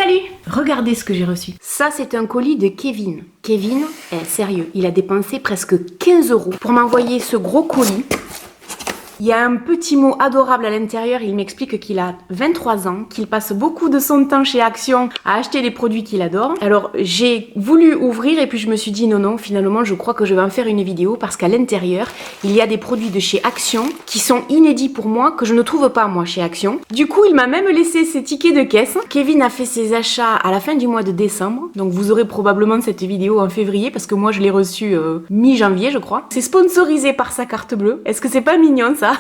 Salut! Regardez ce que j'ai reçu. Ça, c'est un colis de Kevin. Kevin, sérieux, il a dépensé presque 15 € pour m'envoyer ce gros colis. Il y a un petit mot adorable à l'intérieur, il m'explique qu'il a 23 ans, qu'il passe beaucoup de son temps chez Action à acheter des produits qu'il adore. Alors j'ai voulu ouvrir et puis je me suis dit non, finalement je crois que je vais en faire une vidéo parce qu'à l'intérieur, il y a des produits de chez Action qui sont inédits pour moi, que je ne trouve pas moi chez Action. Du coup, il m'a même laissé ses tickets de caisse. Kevin a fait ses achats à la fin du mois de décembre, donc vous aurez probablement cette vidéo en février parce que moi je l'ai reçu mi-janvier je crois. C'est sponsorisé par sa carte bleue. Est-ce que c'est pas mignon ça?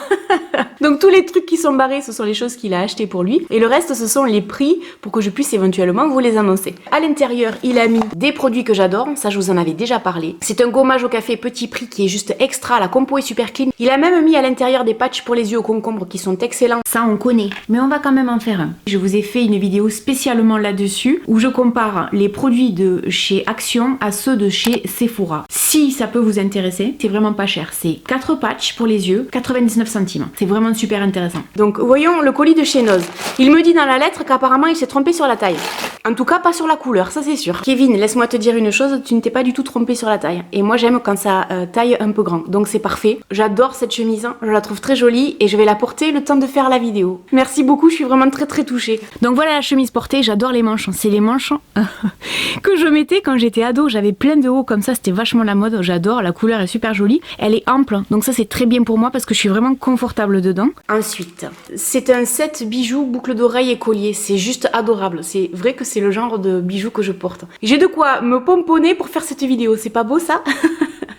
Donc tous les trucs qui sont barrés, ce sont les choses qu'il a achetées pour lui. Et le reste, ce sont les prix pour que je puisse éventuellement vous les annoncer. À l'intérieur, il a mis des produits que j'adore. Ça, je vous en avais déjà parlé. C'est un gommage au café petit prix qui est juste extra. La compo est super clean. Il a même mis à l'intérieur des patchs pour les yeux au concombre qui sont excellents. Ça, on connaît. Mais on va quand même en faire un. Je vous ai fait une vidéo spécialement là-dessus où je compare les produits de chez Action à ceux de chez Sephora. Si ça peut vous intéresser, c'est vraiment pas cher. C'est 4 patchs pour les yeux, 99 centimes. C'est vraiment super intéressant. Donc voyons le colis de chez Noz. Il me dit dans la lettre qu'apparemment il s'est trompé sur la taille. En tout cas pas sur la couleur, ça c'est sûr. Kevin, laisse-moi te dire une chose, tu ne t'es pas du tout trompé sur la taille. Et moi j'aime quand ça taille un peu grand. Donc c'est parfait. J'adore cette chemise, je la trouve très jolie et je vais la porter le temps de faire la vidéo. Merci beaucoup, je suis vraiment très touchée. Donc voilà la chemise portée, j'adore les manches. C'est les manches que je mettais quand j'étais ado. J'avais plein de hauts comme ça, c'était vachement la mode. J'adore, la couleur est super jolie. Elle est ample, donc ça c'est très bien pour moi parce que je suis vraiment confortable dedans. Ensuite, c'est un set bijoux, boucles d'oreilles et collier. C'est juste adorable. C'est vrai que c'est le genre de bijoux que je porte. J'ai de quoi me pomponner pour faire cette vidéo. C'est pas beau ça?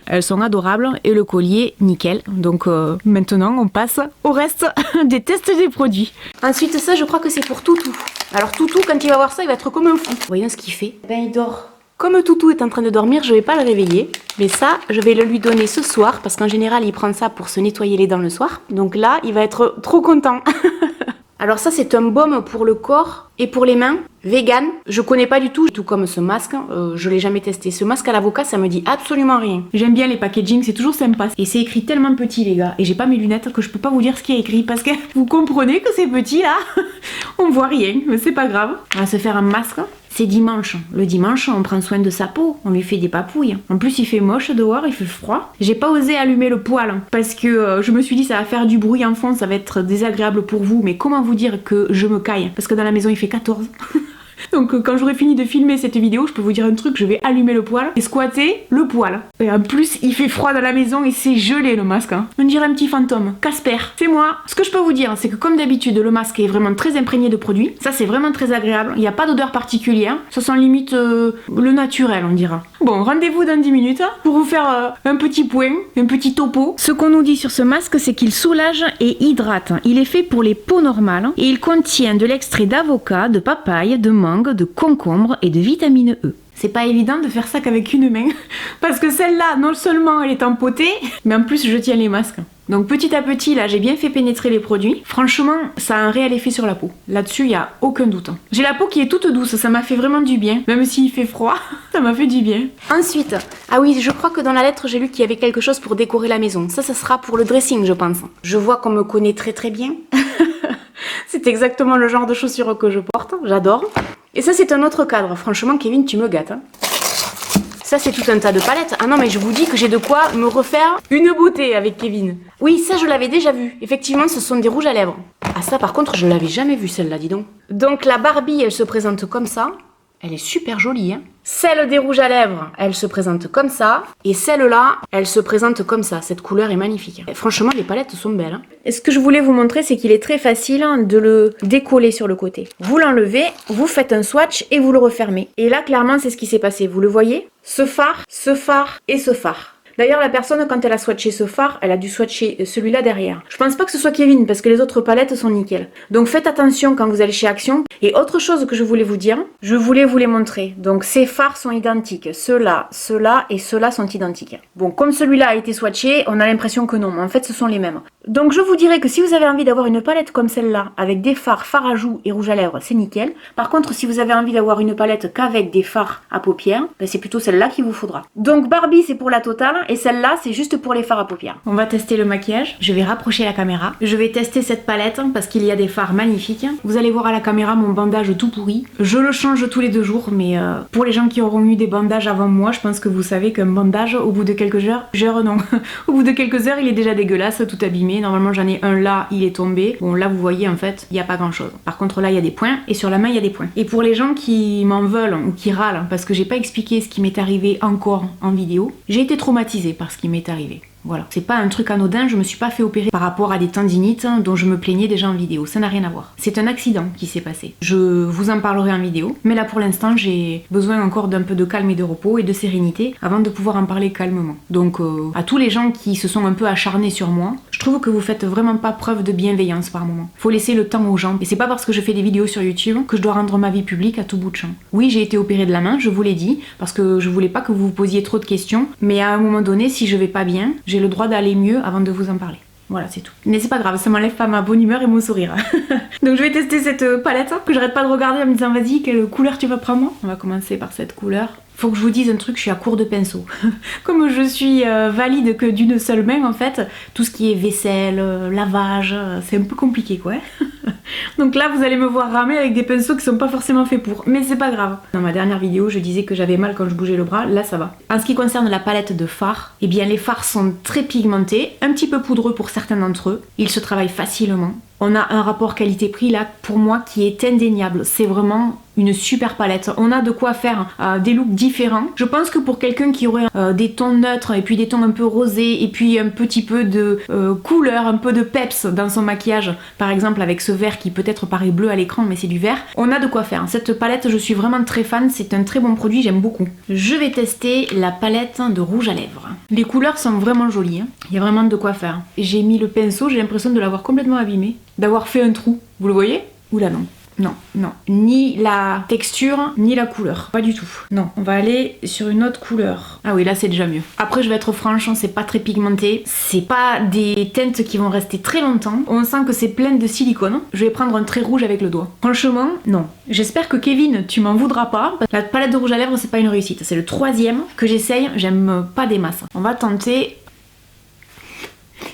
Elles sont adorables et le collier, nickel. Donc maintenant, on passe au reste des tests des produits. Ensuite, ça, je crois que c'est pour Toutou. Alors Toutou, quand il va voir ça, il va être comme un fou. Voyons ce qu'il fait. Ben, il dort. Comme Toutou est en train de dormir, je vais pas le réveiller. Mais ça, je vais le lui donner ce soir parce qu'en général, il prend ça pour se nettoyer les dents le soir. Donc là, il va être trop content. Alors ça, c'est un baume pour le corps et pour les mains, vegan. Je connais pas du tout comme ce masque, je l'ai jamais testé. Ce masque à l'avocat, ça me dit absolument rien. J'aime bien les packaging, c'est toujours sympa. Et c'est écrit tellement petit les gars. Et j'ai pas mes lunettes que je peux pas vous dire ce qui est écrit parce que vous comprenez que c'est petit là. On voit rien, mais c'est pas grave. On va se faire un masque. C'est dimanche. Le dimanche, on prend soin de sa peau. On lui fait des papouilles. En plus, il fait moche dehors, il fait froid. J'ai pas osé allumer le poêle parce que je me suis dit ça va faire du bruit en fond, ça va être désagréable pour vous. Mais comment vous dire que je me caille? Parce que dans la maison, il fait 14. Donc quand j'aurai fini de filmer cette vidéo, je peux vous dire un truc, je vais allumer le poêle et squatter le poêle. Et en plus, il fait froid dans la maison et c'est gelé le masque. On dirait un petit fantôme. Casper, c'est moi. Ce que je peux vous dire, c'est que comme d'habitude, le masque est vraiment très imprégné de produits. Ça, c'est vraiment très agréable. Il n'y a pas d'odeur particulière. Ça sent limite le naturel, on dira. Bon, rendez-vous dans 10 minutes pour vous faire un petit point, un petit topo. Ce qu'on nous dit sur ce masque, c'est qu'il soulage et hydrate. Il est fait pour les peaux normales et il contient de l'extrait d'avocat, de papaye, de mangue, de concombre et de vitamine E. C'est pas évident de faire ça qu'avec une main parce que celle-là, non seulement elle est empotée, mais en plus je tiens les masques. Donc petit à petit, là, j'ai bien fait pénétrer les produits. Franchement, ça a un réel effet sur la peau. Là-dessus, il n'y a aucun doute. J'ai la peau qui est toute douce, ça m'a fait vraiment du bien. Même s'il fait froid, ça m'a fait du bien. Ensuite, ah oui, je crois que dans la lettre, j'ai lu qu'il y avait quelque chose pour décorer la maison. Ça sera pour le dressing, je pense. Je vois qu'on me connaît très bien. C'est exactement le genre de chaussures que je porte. J'adore. Et ça, c'est un autre cadre. Franchement, Kevin, tu me gâtes. Ça, c'est tout un tas de palettes. Ah non, mais je vous dis que j'ai de quoi me refaire une beauté avec Kevin. Oui, ça, je l'avais déjà vu. Effectivement, ce sont des rouges à lèvres. Ah ça, par contre, je l'avais jamais vu celle-là, dis donc. Donc, la Barbie, elle se présente comme ça. Elle est super jolie, hein. Celle des rouges à lèvres, elle se présente comme ça. Et celle-là, elle se présente comme ça. Cette couleur est magnifique. Et franchement, les palettes sont belles. Hein. Et ce que je voulais vous montrer, c'est qu'il est très facile de le décoller sur le côté. Vous l'enlevez, vous faites un swatch et vous le refermez. Et là, clairement, c'est ce qui s'est passé. Vous le voyez? Ce phare et ce phare. D'ailleurs, la personne, quand elle a swatché ce phare, elle a dû swatcher celui-là derrière. Je pense pas que ce soit Kevin, parce que les autres palettes sont nickel. Donc faites attention quand vous allez chez Action. Et autre chose que je voulais vous dire, je voulais vous les montrer. Donc ces phares sont identiques. Ceux-là, ceux-là et ceux-là sont identiques. Bon, comme celui-là a été swatché, on a l'impression que non. Mais en fait, ce sont les mêmes. Donc je vous dirais que si vous avez envie d'avoir une palette comme celle-là, avec des fards, fards à joues et rouge à lèvres, c'est nickel. Par contre, si vous avez envie d'avoir une palette qu'avec des fards à paupières, ben c'est plutôt celle-là qu'il vous faudra. Donc Barbie, c'est pour la totale. et celle-là, c'est juste pour les fards à paupières. On va tester le maquillage. Je vais rapprocher la caméra. Je vais tester cette palette parce qu'il y a des fards magnifiques. Vous allez voir à la caméra mon bandage tout pourri. Je le change tous les 2 jours, mais pour les gens qui auront eu des bandages avant moi, je pense que vous savez qu'un bandage, au bout de quelques heures, non, au bout de quelques heures, il est déjà dégueulasse, tout abîmé. Normalement, j'en ai un là, il est tombé. Bon, là, vous voyez, en fait, il n'y a pas grand-chose. Par contre, là, il y a des points, et sur la main, il y a des points. Et pour les gens qui m'en veulent ou qui râlent, parce que j'ai pas expliqué ce qui m'est arrivé encore en vidéo, j'ai été traumatisée par ce qui m'est arrivé. Voilà, c'est pas un truc anodin, je me suis pas fait opérer par rapport à des tendinites dont je me plaignais déjà en vidéo, ça n'a rien à voir. C'est un accident qui s'est passé. Je vous en parlerai en vidéo, mais là pour l'instant j'ai besoin encore d'un peu de calme et de repos et de sérénité avant de pouvoir en parler calmement. Donc à tous les gens qui se sont un peu acharnés sur moi, je trouve que vous faites vraiment pas preuve de bienveillance par moment. Faut laisser le temps aux gens, et c'est pas parce que je fais des vidéos sur YouTube que je dois rendre ma vie publique à tout bout de champ. Oui, j'ai été opérée de la main, je vous l'ai dit, parce que je voulais pas que vous vous posiez trop de questions, mais à un moment donné, si je vais pas bien, j'ai le droit d'aller mieux avant de vous en parler. Voilà, c'est tout. Mais c'est pas grave, ça m'enlève pas ma bonne humeur et mon sourire. Donc je vais tester cette palette que j'arrête pas de regarder en me disant vas-y, quelle couleur tu vas prendre. On va commencer par cette couleur. Faut que je vous dise un truc, je suis à court de pinceau. Comme je suis valide que d'une seule main en fait, tout ce qui est vaisselle, lavage, c'est un peu compliqué quoi. Donc là vous allez me voir ramer avec des pinceaux qui sont pas forcément faits pour, mais c'est pas grave. Dans ma dernière vidéo je disais que j'avais mal quand je bougeais le bras, là ça va. En ce qui concerne la palette de fards, eh bien les fards sont très pigmentés, un petit peu poudreux pour certains d'entre eux, ils se travaillent facilement. On a un rapport qualité-prix là pour moi qui est indéniable, c'est vraiment une super palette. On a de quoi faire des looks différents. Je pense que pour quelqu'un qui aurait des tons neutres et puis des tons un peu rosés et puis un petit peu de couleur, un peu de peps dans son maquillage, par exemple avec ce vert qui peut-être paraît bleu à l'écran mais c'est du vert, on a de quoi faire. Cette palette je suis vraiment très fan, c'est un très bon produit, j'aime beaucoup. Je vais tester la palette de rouge à lèvres. Les couleurs sont vraiment jolies, hein. Il y a vraiment de quoi faire. J'ai mis le pinceau, j'ai l'impression de l'avoir complètement abîmé, d'avoir fait un trou, vous le voyez? Oula non. Non, non, ni la texture, ni la couleur, pas du tout. Non, on va aller sur une autre couleur. Ah oui, là c'est déjà mieux. Après je vais être franche, c'est pas très pigmenté, c'est pas des teintes qui vont rester très longtemps. On sent que c'est plein de silicone. Je vais prendre un trait rouge avec le doigt. Franchement, non. J'espère que Kevin, tu m'en voudras pas. La palette de rouge à lèvres, c'est pas une réussite. C'est le 3e que j'essaye, j'aime pas des masses. On va tenter...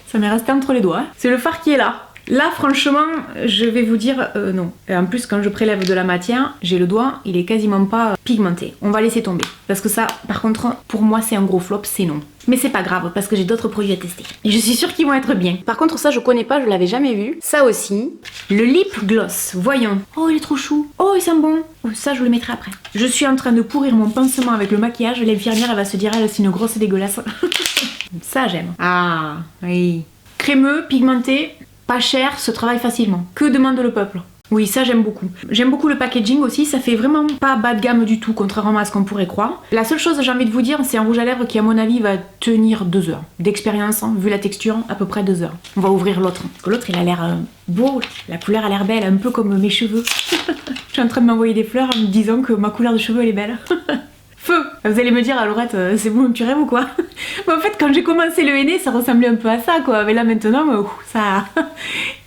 Ça m'est resté entre les doigts. C'est le fard qui est là. Là franchement je vais vous dire non. Et en plus quand je prélève de la matière, j'ai le doigt, il est quasiment pas pigmenté. On va laisser tomber. Parce que ça par contre pour moi c'est un gros flop, c'est non. Mais c'est pas grave parce que j'ai d'autres produits à tester. Et je suis sûre qu'ils vont être bien. Par contre ça je connais pas, je l'avais jamais vu. Ça aussi. Le lip gloss, voyons. Oh il est trop chou. Oh il sent bon. Oh, ça je le mettrai après. Je suis en train de pourrir mon pansement avec le maquillage. L'infirmière elle va se dire elle c'est une grosse dégueulasse. Ça j'aime. Ah oui. Crémeux, pigmenté. Pas cher, se travaille facilement. Que demande le peuple? Oui, ça j'aime beaucoup. J'aime beaucoup le packaging aussi, ça fait vraiment pas bas de gamme du tout, contrairement à ce qu'on pourrait croire. La seule chose que j'ai envie de vous dire, c'est un rouge à lèvres qui à mon avis va tenir 2 heures. D'expérience, hein, vu la texture, à peu près 2 heures. On va ouvrir l'autre. Parce que l'autre il a l'air beau, la couleur a l'air belle, un peu comme mes cheveux. Je suis en train de m'envoyer des fleurs en me disant que ma couleur de cheveux elle est belle. Feu! Vous allez me dire, Laurette, c'est bon, tu rêves ou quoi? Mais en fait, quand j'ai commencé le henné, ça ressemblait un peu à ça, quoi. Mais là, maintenant, ça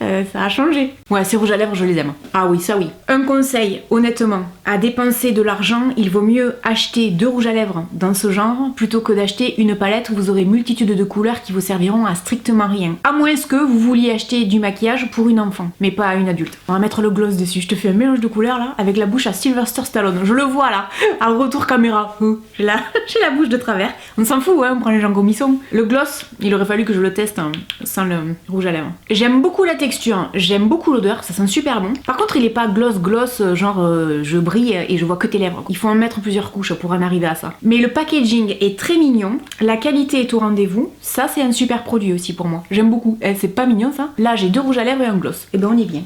a changé. Ouais, ces rouges à lèvres, je les aime. Ah oui, ça oui. Un conseil, honnêtement, à dépenser de l'argent, il vaut mieux acheter 2 rouges à lèvres dans ce genre, plutôt que d'acheter une palette où vous aurez multitude de couleurs qui vous serviront à strictement rien. À moins que vous vouliez acheter du maquillage pour une enfant, mais pas à une adulte. On va mettre le gloss dessus. Je te fais un mélange de couleurs, là, avec la bouche à Sylvester Stallone. Je le vois, là, à retour caméra. J'ai la bouche de travers. On s'en fout, hein, on prend les gens comme ils sont. Le gloss, il aurait fallu que je le teste hein, sans le rouge à lèvres. J'aime beaucoup la texture, j'aime beaucoup l'odeur, ça sent super bon. Par contre, il est pas gloss, genre je brille et je vois que tes lèvres. Il faut en mettre plusieurs couches pour en arriver à ça. Mais le packaging est très mignon, la qualité est au rendez-vous. Ça, c'est un super produit aussi pour moi. J'aime beaucoup. C'est pas mignon ça? Là, j'ai 2 rouges à lèvres et un gloss. Et ben on est bien.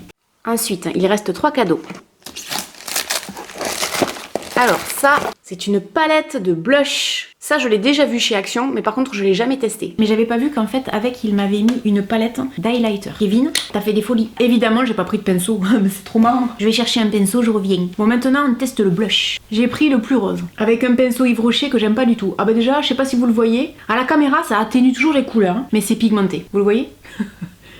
Ensuite, il reste 3 cadeaux. Alors ça, c'est une palette de blush. Ça, je l'ai déjà vu chez Action, mais par contre, je l'ai jamais testé. Mais j'avais pas vu qu'en fait, avec, il m'avait mis une palette d'highlighter. Kevin, t'as fait des folies. Évidemment, j'ai pas pris de pinceau, mais c'est trop marrant. Je vais chercher un pinceau, je reviens. Bon, maintenant, on teste le blush. J'ai pris le plus rose, avec un pinceau Yves Rocher que j'aime pas du tout. Ah bah déjà, je sais pas si vous le voyez, à la caméra, ça atténue toujours les couleurs, hein, mais c'est pigmenté. Vous le voyez?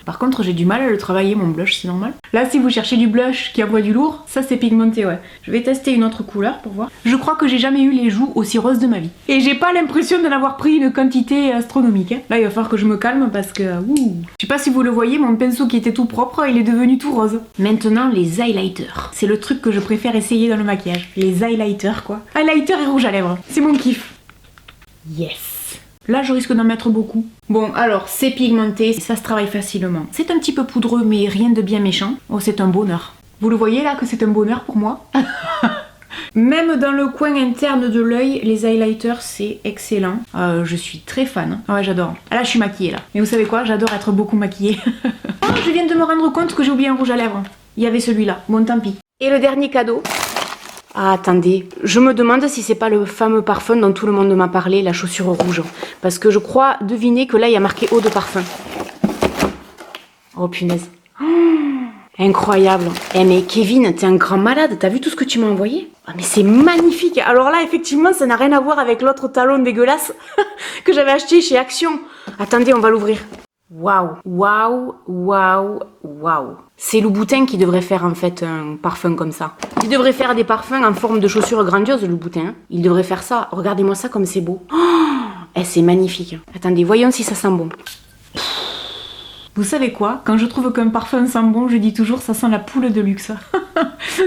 Par contre, j'ai du mal à le travailler, mon blush, c'est normal. Là, si vous cherchez du blush qui envoie du lourd, ça c'est pigmenté, ouais. Je vais tester une autre couleur pour voir. Je crois que j'ai jamais eu les joues aussi roses de ma vie. Et j'ai pas l'impression d'en avoir pris une quantité astronomique. Hein. Là, il va falloir que je me calme parce que... Je sais pas si vous le voyez, mon pinceau qui était tout propre, il est devenu tout rose. Maintenant, les highlighters. C'est le truc que je préfère essayer dans le maquillage. Les highlighters, quoi. Highlighter et rouge à lèvres. C'est mon kiff. Yes. Là, je risque d'en mettre beaucoup. Bon, alors, c'est pigmenté, ça se travaille facilement. C'est un petit peu poudreux, mais rien de bien méchant. Oh, c'est un bonheur. Vous le voyez là que c'est un bonheur pour moi. Même dans le coin interne de l'œil, les highlighters, c'est excellent. Je suis très fan. Ah ouais, j'adore. Ah là, je suis maquillée là. Mais vous savez quoi? J'adore être beaucoup maquillée. Oh, je viens de me rendre compte que j'ai oublié un rouge à lèvres. Il y avait celui-là. Bon, tant pis. Et le dernier cadeau. Ah, attendez, je me demande si c'est pas le fameux parfum dont tout le monde m'a parlé, la chaussure rouge. Parce que je crois deviner que là, il y a marqué eau de parfum. Oh, punaise. Oh, incroyable. Eh, mais Kevin, t'es un grand malade, t'as vu tout ce que tu m'as envoyé? Ah, mais c'est magnifique. Alors là, effectivement, ça n'a rien à voir avec l'autre talon dégueulasse que j'avais acheté chez Action. Attendez, on va l'ouvrir. Waouh, waouh, waouh, waouh. C'est Louboutin qui devrait faire en fait un parfum comme ça. Il devrait faire des parfums en forme de chaussures grandioses, Louboutin. Il devrait faire ça. Regardez-moi ça comme c'est beau. Oh, eh, c'est magnifique. Attendez, voyons si ça sent bon. Vous savez quoi? Quand je trouve qu'un parfum sent bon, je dis toujours ça sent la poule de luxe.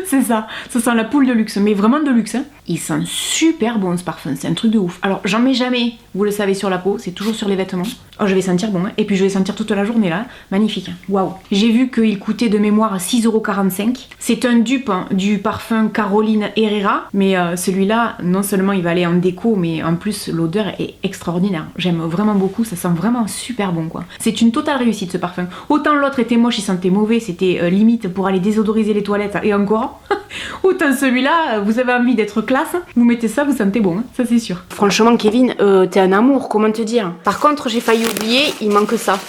C'est ça sent la poule de luxe, mais vraiment de luxe. Hein. Il sent super bon ce parfum, c'est un truc de ouf. Alors j'en mets jamais, vous le savez, sur la peau, c'est toujours sur les vêtements. Oh, je vais sentir bon, hein. Et puis je vais sentir toute la journée là, magnifique. Waouh. J'ai vu qu'il coûtait de mémoire 6,45 €. C'est un dupe du parfum Caroline Herrera, mais celui-là, non seulement il va aller en déco, mais en plus l'odeur est extraordinaire. J'aime vraiment beaucoup, ça sent vraiment super bon quoi. C'est une totale réussite ce parfum. Autant l'autre était moche, il sentait mauvais, c'était limite pour aller désodoriser les toilettes et encore. Autant celui-là, vous avez envie d'être classe, vous mettez ça, vous sentez bon, hein, ça c'est sûr. Franchement Kevin, t'es un amour, comment te dire. Par contre j'ai failli oublier, il manque ça.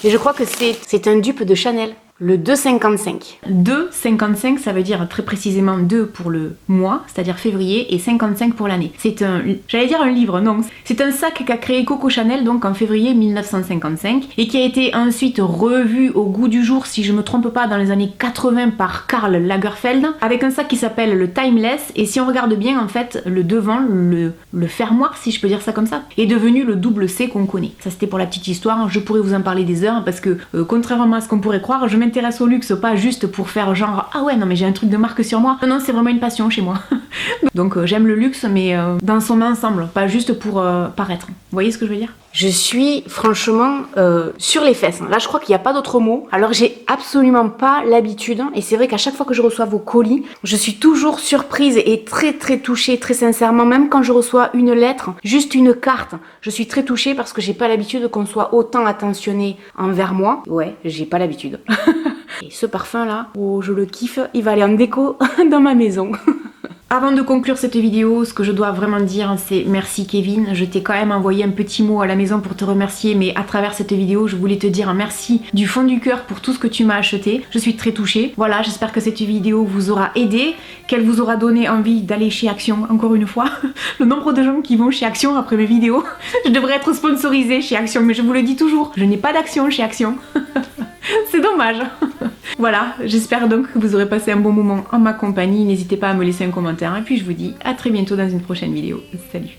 Et je crois que c'est un dupe de Chanel. Le 2,55. 2,55, ça veut dire très précisément 2 pour le mois, c'est-à-dire février, et 55 pour l'année. C'est un, j'allais dire un livre, non. C'est un sac qu'a créé Coco Chanel donc en février 1955 et qui a été ensuite revu au goût du jour, si je me trompe pas, dans les années 80 par Karl Lagerfeld, avec un sac qui s'appelle le Timeless. Et si on regarde bien, en fait, le devant, le fermoir, si je peux dire ça comme ça, est devenu le double C qu'on connaît. Ça c'était pour la petite histoire. Je pourrais vous en parler des heures parce que contrairement à ce qu'on pourrait croire, je m'intéresse au luxe pas juste pour faire genre ah ouais non mais j'ai un truc de marque sur moi. Non, c'est vraiment une passion chez moi. Donc j'aime le luxe mais dans son ensemble, pas juste pour paraître. Vous voyez ce que je veux dire? Je suis franchement sur les fesses. Là, je crois qu'il n'y a pas d'autre mot. Alors, j'ai absolument pas l'habitude. Et c'est vrai qu'à chaque fois que je reçois vos colis, je suis toujours surprise et très très touchée, très sincèrement. Même quand je reçois une lettre, juste une carte, je suis très touchée parce que j'ai pas l'habitude qu'on soit autant attentionné envers moi. Ouais, j'ai pas l'habitude. Et ce parfum-là, oh, je le kiffe. Il va aller en déco dans ma maison. Avant de conclure cette vidéo, ce que je dois vraiment dire, c'est merci Kevin. Je t'ai quand même envoyé un petit mot à la maison pour te remercier, mais à travers cette vidéo, je voulais te dire un merci du fond du cœur pour tout ce que tu m'as acheté. Je suis très touchée. Voilà, j'espère que cette vidéo vous aura aidé, qu'elle vous aura donné envie d'aller chez Action, encore une fois. Le nombre de gens qui vont chez Action après mes vidéos. Je devrais être sponsorisée chez Action, mais je vous le dis toujours, je n'ai pas d'action chez Action. C'est dommage. Voilà, j'espère donc que vous aurez passé un bon moment en ma compagnie. N'hésitez pas à me laisser un commentaire et puis je vous dis à très bientôt dans une prochaine vidéo. Salut.